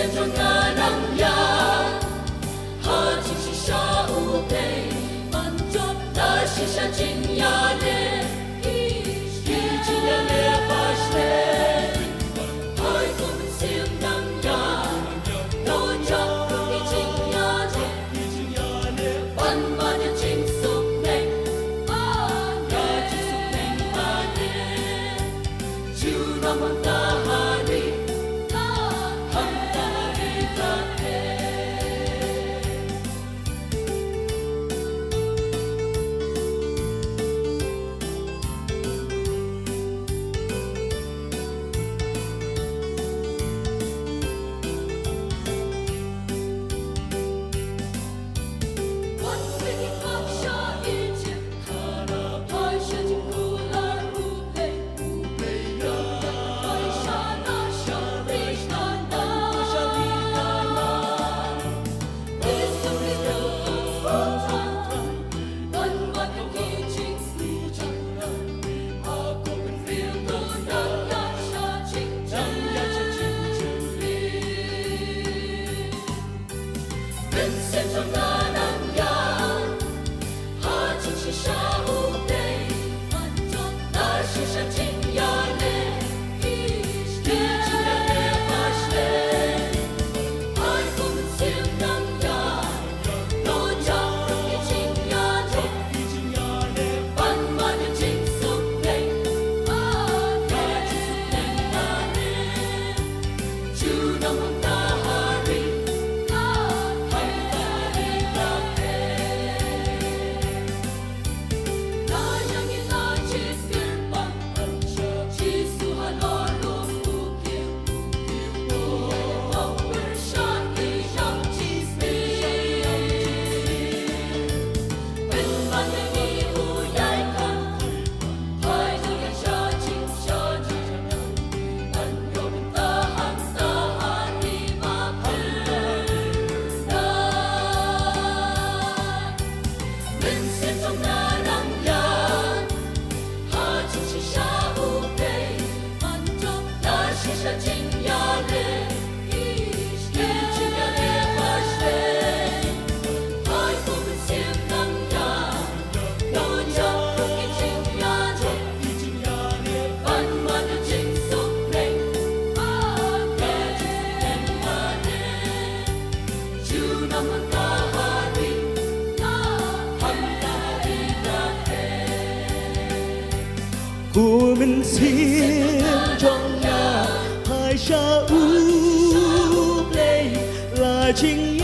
xem trong ngã nắng ya ha chính sĩ sa u pe man chop ta sĩ sa chính ya le chính ya le ba shne ai cũng xem nắng ya no chop cái chính ya le ban ban ya chính suk ne ya chính suk ne ba ne chu nam ta hari của mình xin trong nhà hai cha úp lên là chính